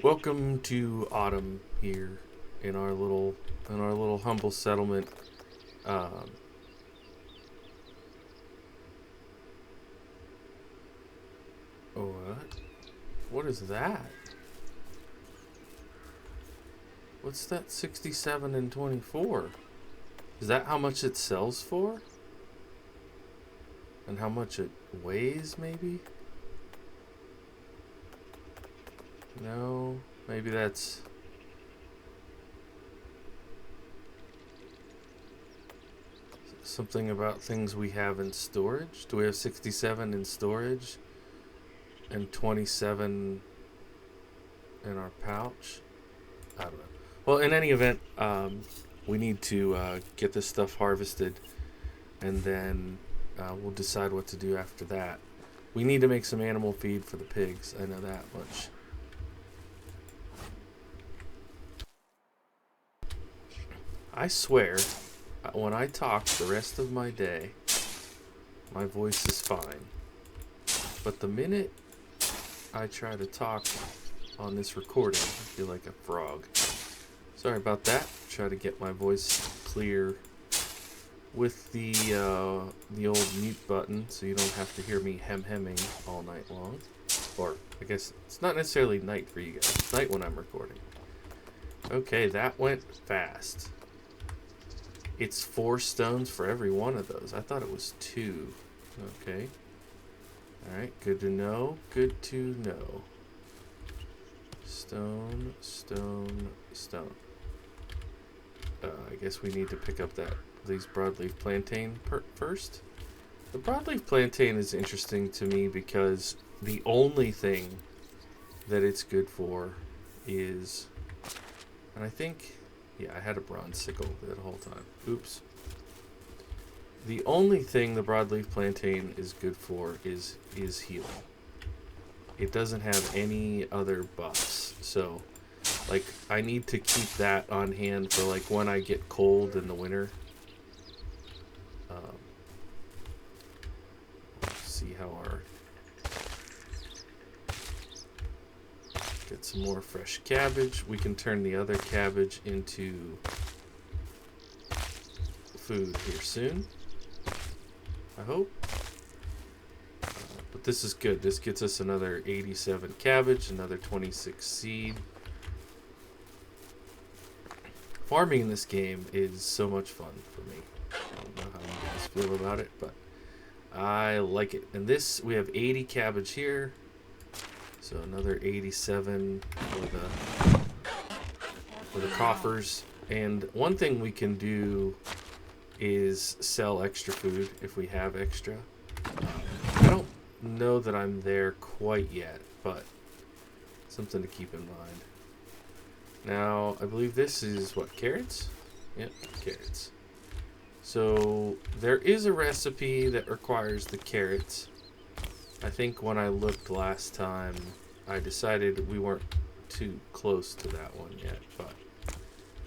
Welcome to autumn here in our little humble settlement. Um, what? What is that? What's that 67 and 24? Is that how much it sells for? And how much it weighs, maybe? No, maybe that's something about things we have in storage. Do we have 67 in storage and 27 in our pouch? I don't know. Well, in any event, we need to get this stuff harvested, and then we'll decide what to do after that. We need to make some animal feed for the pigs. I know that much. I swear, when I talk the rest of my day, my voice is fine. But the minute I try to talk on this recording, I feel like a frog. Sorry about that. Try to get my voice clear with the old mute button, so you don't have to hear me hemming all night long. Or I guess it's not necessarily night for you guys. It's night when I'm recording. Okay, that went fast. It's 4 stones for every one of those. I thought it was 2. Okay. Alright, good to know. Good to know. Stone, stone, stone. I guess we need to pick up these broadleaf plantain first. The broadleaf plantain is interesting to me because the only thing that it's good for is, and I think, yeah, I had a bronze sickle that whole time. Oops. The only thing the broadleaf plantain is good for is healing. It doesn't have any other buffs, so like I need to keep that on hand for like when I get cold in the winter. Let's see how our get some more fresh cabbage. We can turn the other cabbage into food here soon, I hope. But this is good. This gets us another 87 cabbage, another 26 seed. Farming in this game is so much fun for me. I don't know how you guys feel about it, but I like it. And this, we have 80 cabbage here. So another 87 for the coffers. And one thing we can do is sell extra food if we have extra. I don't know that I'm there quite yet, but something to keep in mind. Now, I believe this is what, carrots? Yep, carrots. So there is a recipe that requires the carrots. I think when I looked last time, I decided we weren't too close to that one yet, but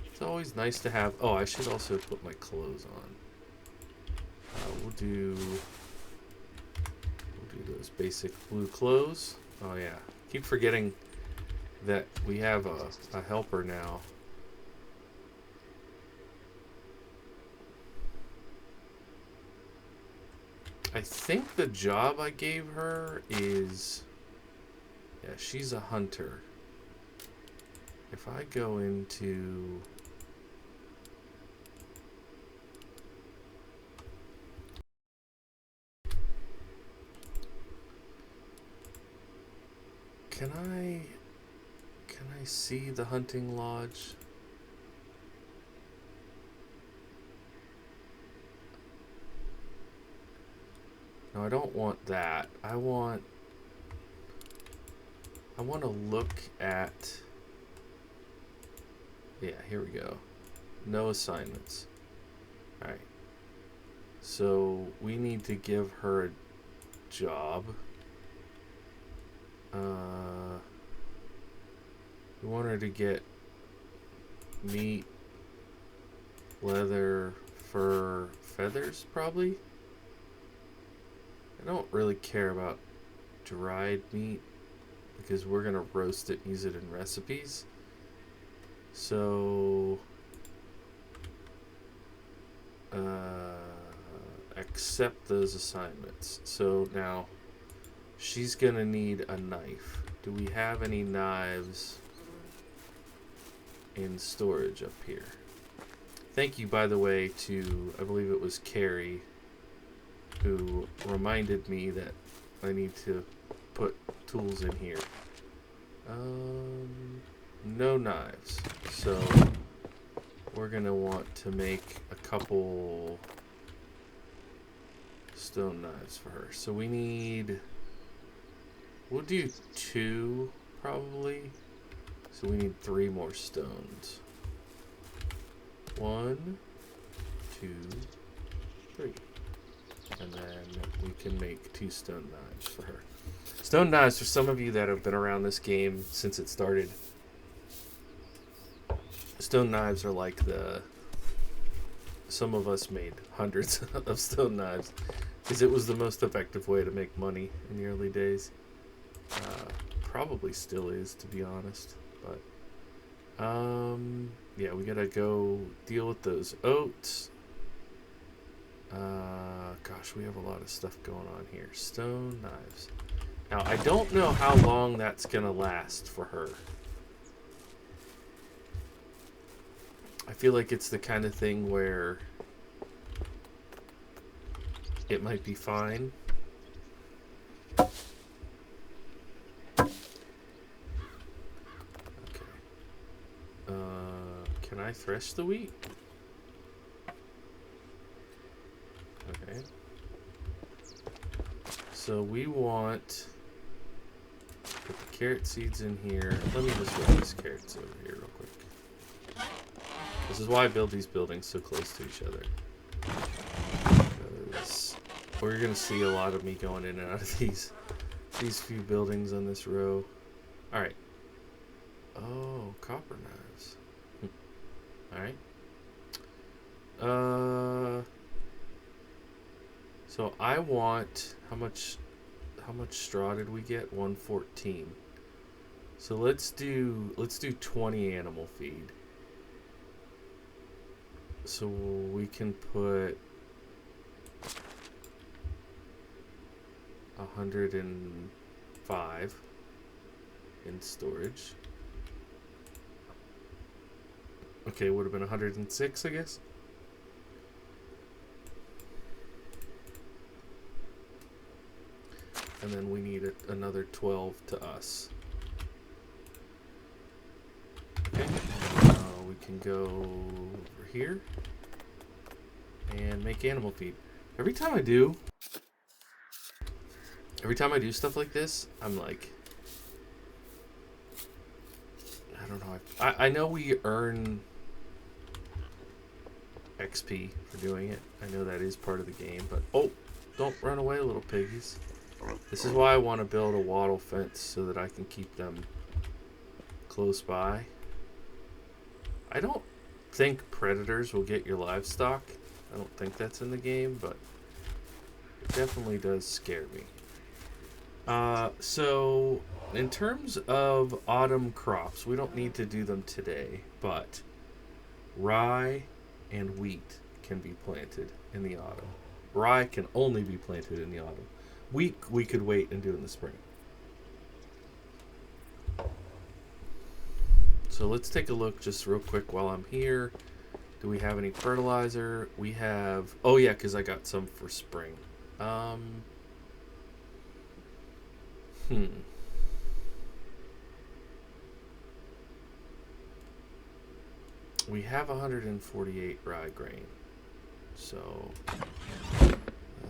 it's always nice to have. Oh, I should also put my clothes on. We'll do those basic blue clothes. Oh yeah, keep forgetting that we have a helper now. I think the job I gave her is, yeah, she's a hunter. If I go into, can I see the hunting lodge? No, I don't want that. I want to look at, yeah, here we go. No assignments. All right. So we need to give her a job. We want her to get meat, leather, fur, feathers, probably. I don't really care about dried meat, because we're gonna roast it and use it in recipes. So accept those assignments. So now she's gonna need a knife. Do we have any knives in storage up here? Thank you, by the way, to, I believe it was Carrie, who reminded me that I need to put tools in here. No knives. So we're gonna want to make a couple stone knives for her. So we need, we'll do 2 probably. So we need 3 more stones. 1, 2, 3. And then we can make 2 stone knives for her. Stone knives, for some of you that have been around this game since it started, stone knives are like some of us made hundreds of stone knives because it was the most effective way to make money in the early days. Probably still is, to be honest. But yeah, we gotta go deal with those oats. Gosh, we have a lot of stuff going on here. Stone knives. Now, I don't know how long that's gonna last for her. I feel like it's the kind of thing where it might be fine. Okay. Can I thresh the wheat? Okay. So we want to put the carrot seeds in here. Let me just run these carrots over here real quick. This is why I build these buildings so close to each other. Because we're gonna see a lot of me going in and out of these few buildings on this row. All right. Oh, copper knives. All right. So I want, how much straw did we get? 114. So let's do 20 animal feed. So we can put 105 in storage. Okay, would have been 106, I guess. And then we need another 12 to us. Okay, we can go over here and make animal feed. Every time I do stuff like this, I'm like, I don't know. I know we earn XP for doing it. I know that is part of the game, but oh, don't run away, little piggies. This is why I want to build a wattle fence so that I can keep them close by. I don't think predators will get your livestock. I don't think that's in the game, but it definitely does scare me. So in terms of autumn crops, we don't need to do them today, but rye and wheat can be planted in the autumn. Rye can only be planted in the autumn. Wheat we could wait and do in the spring. So let's take a look just real quick while I'm here. Do we have any fertilizer? We have, oh yeah, because I got some for spring. We have 148 rye grain. So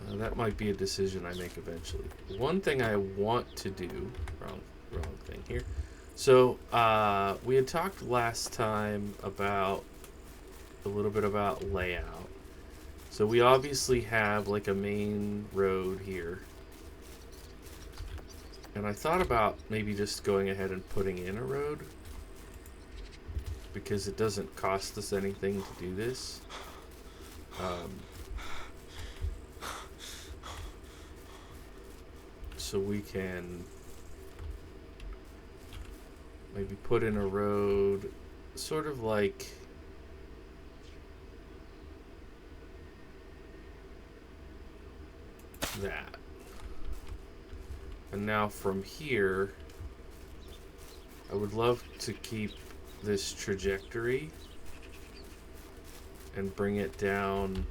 that might be a decision I make eventually. One thing I want to do, wrong thing here. So we had talked last time about a little bit about layout. So we obviously have like a main road here. And I thought about maybe just going ahead and putting in a road, because it doesn't cost us anything to do this. So we can Maybe put in a road, sort of like that. And now from here, I would love to keep this trajectory and bring it down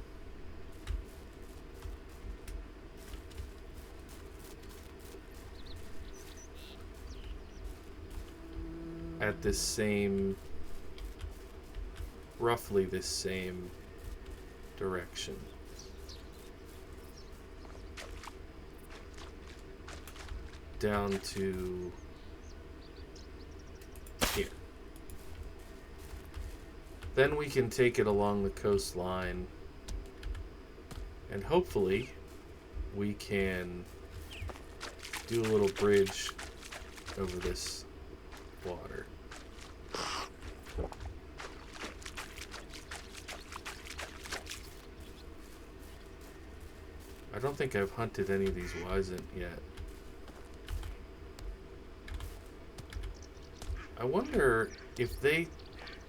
at this same, roughly this same direction. Down to here. Then we can take it along the coastline, and hopefully we can do a little bridge over this water. I don't think I've hunted any of these wisent yet. I wonder if they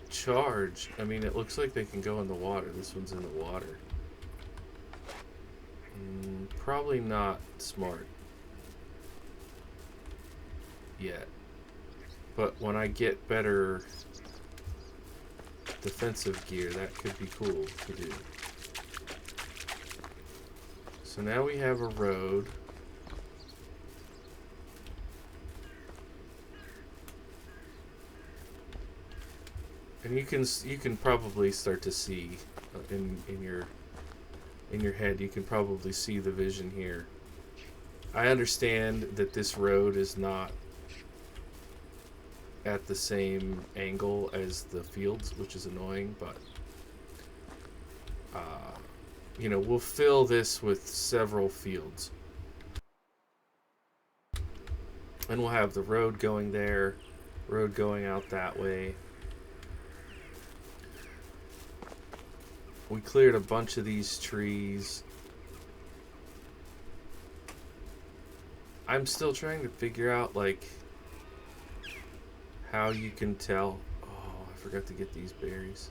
charge. I mean, it looks like they can go in the water. This one's in the water. Probably not smart yet. But when I get better defensive gear, that could be cool to do. So now we have a road. And you can probably start to see in your head, you can probably see the vision here. I understand that this road is not at the same angle as the fields, which is annoying, but you know, we'll fill this with several fields. And we'll have the road going there, road going out that way. We cleared a bunch of these trees. I'm still trying to figure out, like, how you can tell. Oh, I forgot to get these berries.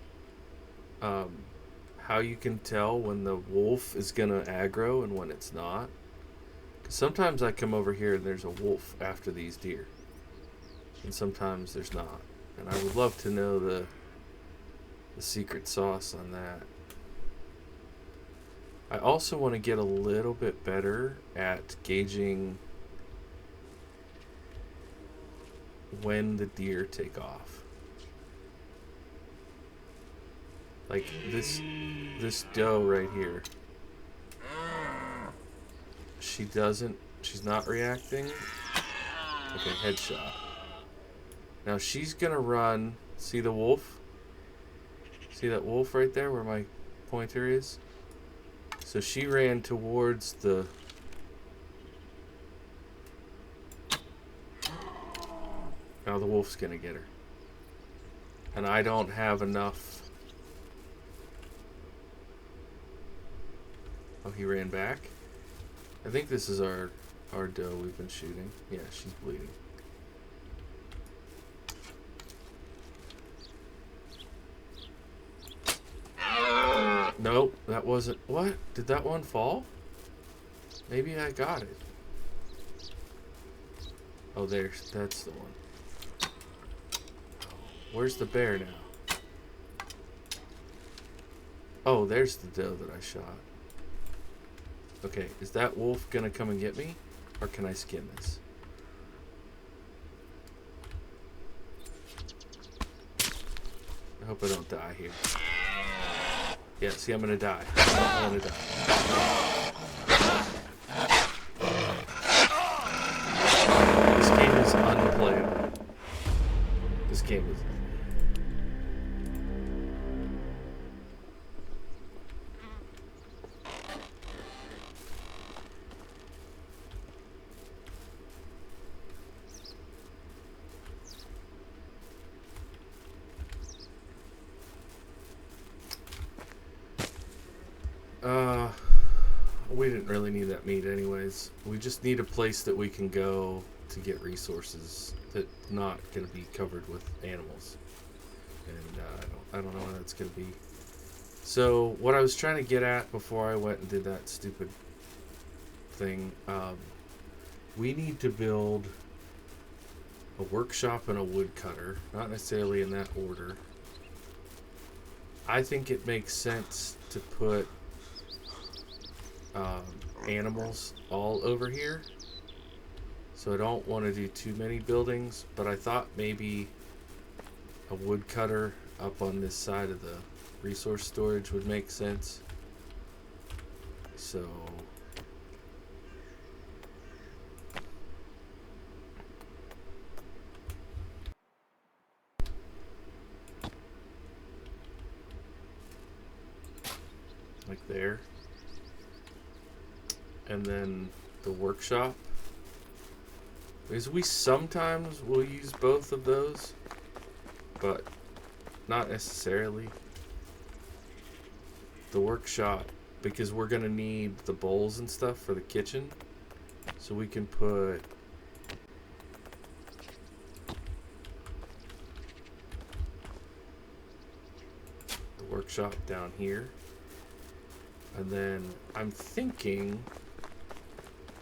How you can tell when the wolf is gonna aggro and when it's not. Because sometimes I come over here and there's a wolf after these deer, and sometimes there's not. And I would love to know the secret sauce on that. I also want to get a little bit better at gauging when the deer take off. Like this doe right here. She's not reacting. Okay, headshot. Now she's gonna run. See the wolf? See that wolf right there where my pointer is? So she ran towards the... Now the wolf's gonna get her. And I don't have enough... Oh, he ran back? I think this is our doe we've been shooting. Yeah, she's bleeding. Nope, that wasn't... What? Did that one fall? Maybe I got it. Oh, that's the one. Where's the bear now? Oh, there's the doe that I shot. Okay, is that wolf gonna come and get me? Or can I skin this? I hope I don't die here. Yeah, see, I'm gonna die. I'm gonna die. This game is unplayable. This game is... We didn't really need that meat anyways. We just need a place that we can go to get resources that not going to be covered with animals. And I don't know what that's going to be. So what I was trying to get at before I went and did that stupid thing, we need to build a workshop and a woodcutter, not necessarily in that order. I think it makes sense to put animals all over here. So I don't want to do too many buildings, but I thought maybe a woodcutter up on this side of the resource storage would make sense. So like there. And then the workshop, because we sometimes will use both of those, but not necessarily. The workshop, because we're gonna need the bowls and stuff for the kitchen, so we can put the workshop down here. And then I'm thinking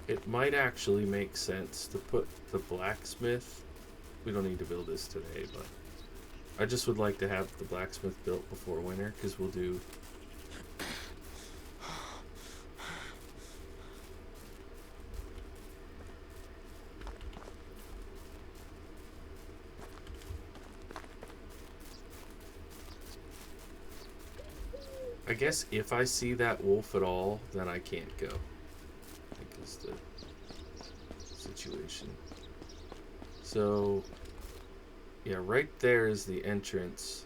it might actually make sense to put the blacksmith. We don't need to build this today, but I just would like to have the blacksmith built before winter, because we'll do I guess if I see that wolf at all, then I can't go. I think is the situation. So, yeah, right there is the entrance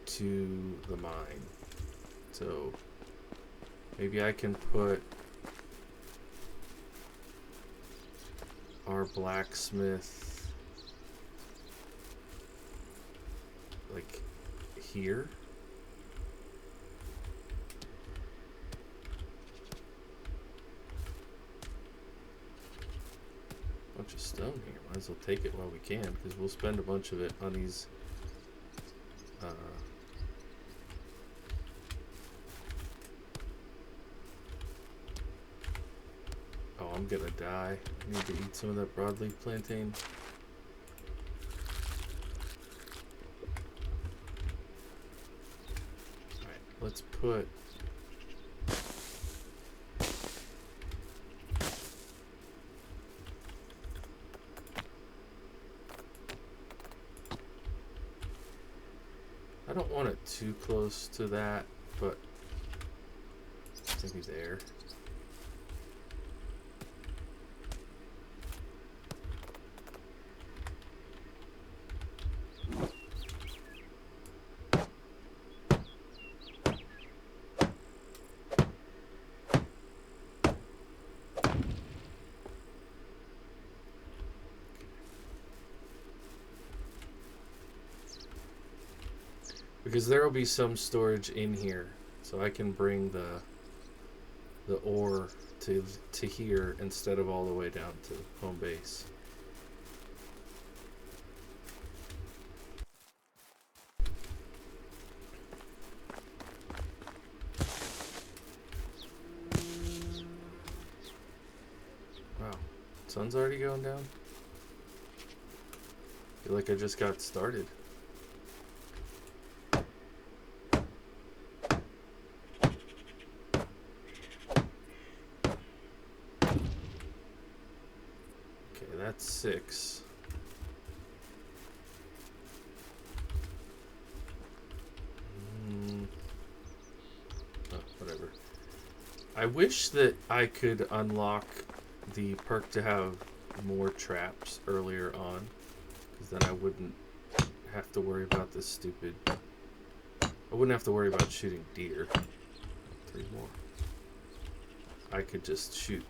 to the mine. So, maybe I can put our blacksmith like here. Bunch of stone here. Might as well take it while we can, because we'll spend a bunch of it on these oh, I'm gonna die. I need to eat some of that broadleaf plantain. Alright, let's put I don't want it too close to that, but maybe there. Because there will be some storage in here, so I can bring the ore to here instead of all the way down to home base. Wow, sun's already going down. I feel like I just got started. That's 6. Oh, whatever. I wish that I could unlock the perk to have more traps earlier on, because then I wouldn't have to worry about this stupid... I wouldn't have to worry about shooting deer. 3 more. I could just shoot.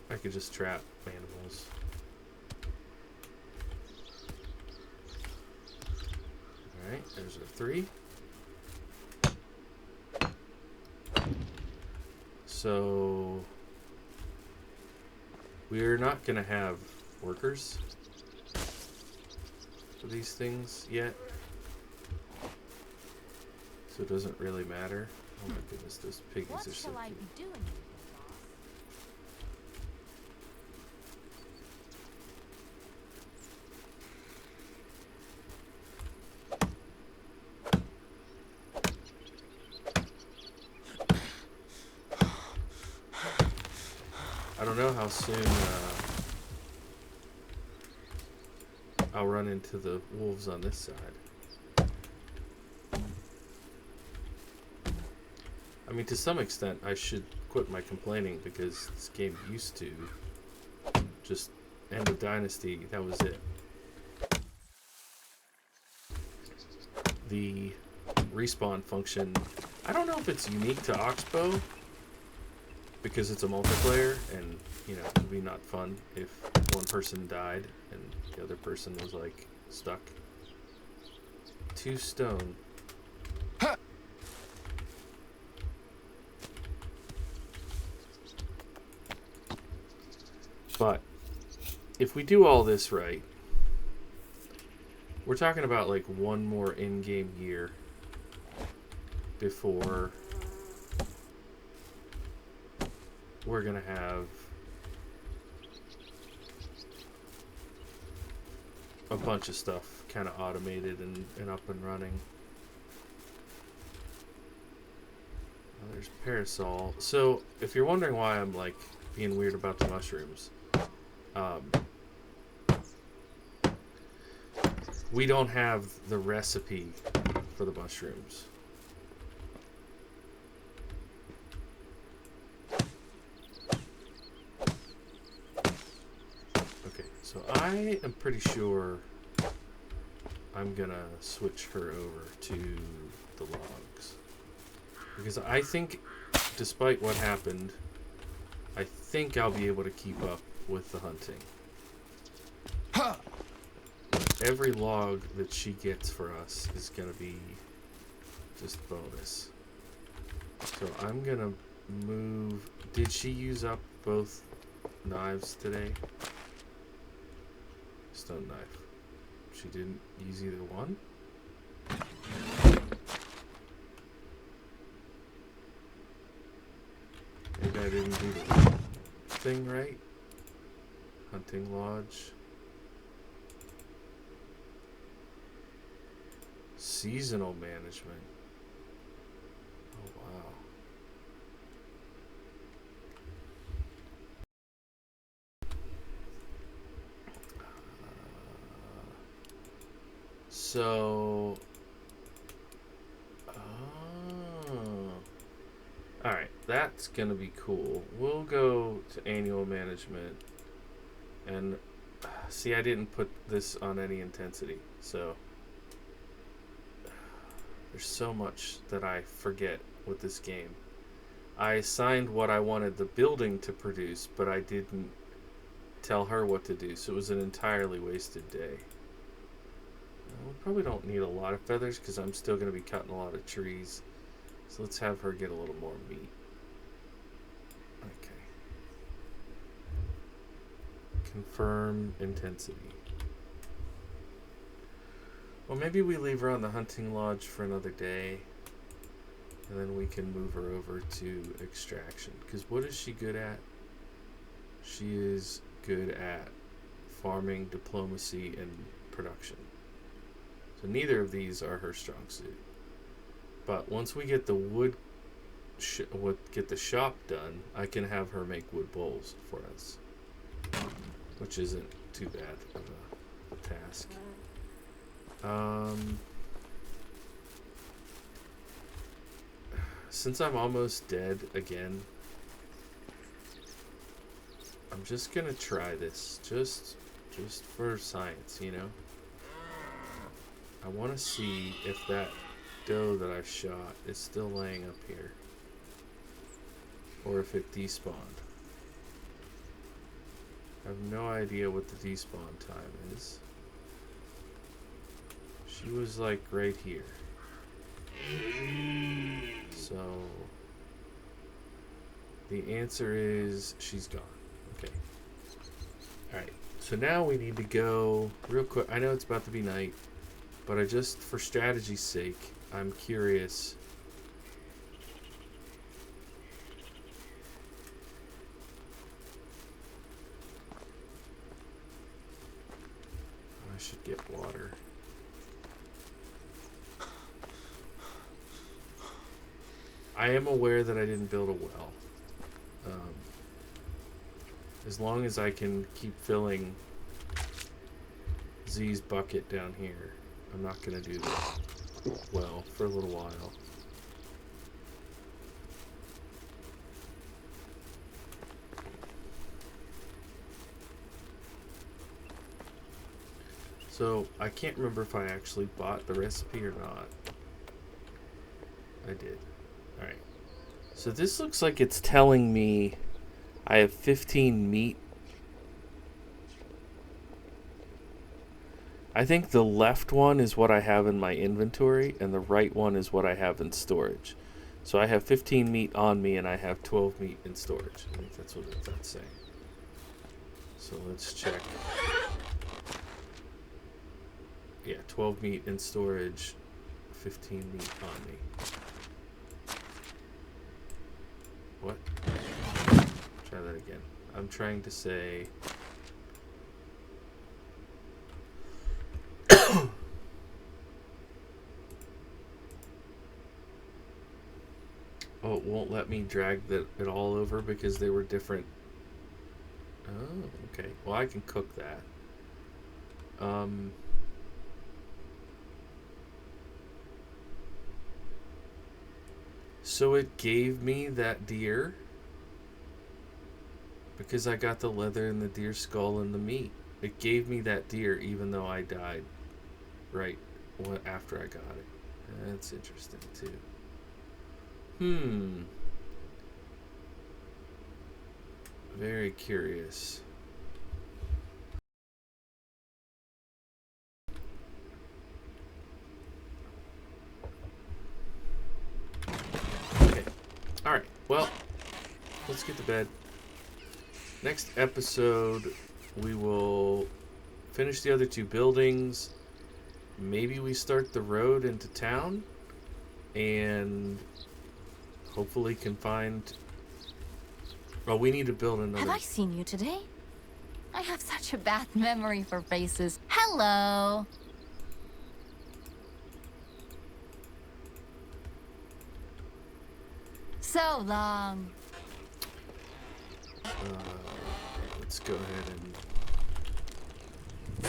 I could just trap animals. Alright, there's a 3. So We're not going to have workers for these things yet. So it doesn't really matter. Oh my goodness, those piggies are so cute. What shall I be doing? I don't know how soon I'll run into the wolves on this side. I mean, to some extent, I should quit my complaining because this game used to just end of Dynasty. That was it. The respawn function, I don't know if it's unique to Oxbow because it's a multiplayer, and you know, it'd be not fun if one person died and the other person was like stuck. 2 stone. But if we do all this right, we're talking about like 1 more in-game year before we're gonna have a bunch of stuff kind of automated and up and running. Oh, there's Parasol. So if you're wondering why I'm like being weird about the mushrooms, we don't have the recipe for the mushrooms. Okay, so I am pretty sure I'm gonna switch her over to the logs. Because I think, despite what happened, I think I'll be able to keep up with the hunting. Every log that she gets for us is gonna be just bonus. So I'm gonna move. Did she use up both knives today? Stone knife. She didn't use either one? Maybe I didn't do the thing right. Hunting lodge. Seasonal management. Oh, wow. So... Alright, that's gonna be cool. We'll go to annual management. And, see, I didn't put this on any intensity, so... There's so much that I forget with this game. I assigned what I wanted the building to produce, but I didn't tell her what to do, so it was an entirely wasted day. We probably don't need a lot of feathers because I'm still going to be cutting a lot of trees. So let's have her get a little more meat. Okay. Confirm intensity. Well, maybe we leave her on the hunting lodge for another day, and then we can move her over to extraction. Because what is she good at? She is good at farming, diplomacy, and production. So neither of these are her strong suit. But once we get the wood, get the shop done, I can have her make wood bowls for us, which isn't too bad of a task. Since I'm almost dead again, I'm just gonna try this, just for science, you know. I want to see if that doe that I shot is still laying up here, or if it despawned. I have no idea what the despawn time is. She was like right here. So the answer is she's gone. Okay. Alright, so now we need to go real quick. I know it's about to be night, but I just, for strategy's sake, I'm curious. I should get water. I am aware that I didn't build a well. As long as I can keep filling Z's bucket down here, I'm not going to do that well for a little while. So, I can't remember if I actually bought the recipe or not. I did. Alright. So this looks like it's telling me I have 15 meat. I think the left one is what I have in my inventory, and the right one is what I have in storage. So I have 15 meat on me, and I have 12 meat in storage. I think that's what that's saying. So let's check. Yeah, 12 meat in storage, 15 meat on me. What? Try that again. I'm trying to say... Oh, it won't let me drag it all over because they were different. Oh, okay. Well, I can cook that. So it gave me that deer because I got the leather and the deer skull and the meat. It gave me that deer even though I died right after I got it. That's interesting too. Very curious. Okay. Alright, well, let's get to bed. Next episode, we will finish the other two buildings. Maybe we start the road into town. And hopefully can find... Oh, we need to build another... Have I seen you today? I have such a bad memory for faces. Hello! So long. Let's go ahead and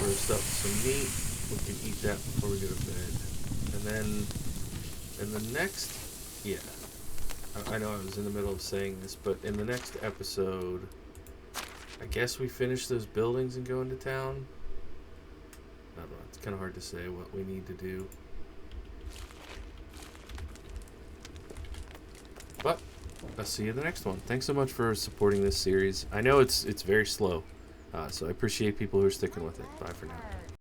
roast up some meat. We can eat that before we go to bed. And then in the next... Yeah. I know I was in the middle of saying this, but in the next episode, I guess we finish those buildings and go into town. I don't know. It's kind of hard to say what we need to do. But I'll see you in the next one. Thanks so much for supporting this series. I know it's very slow, so I appreciate people who are sticking with it. Bye for now.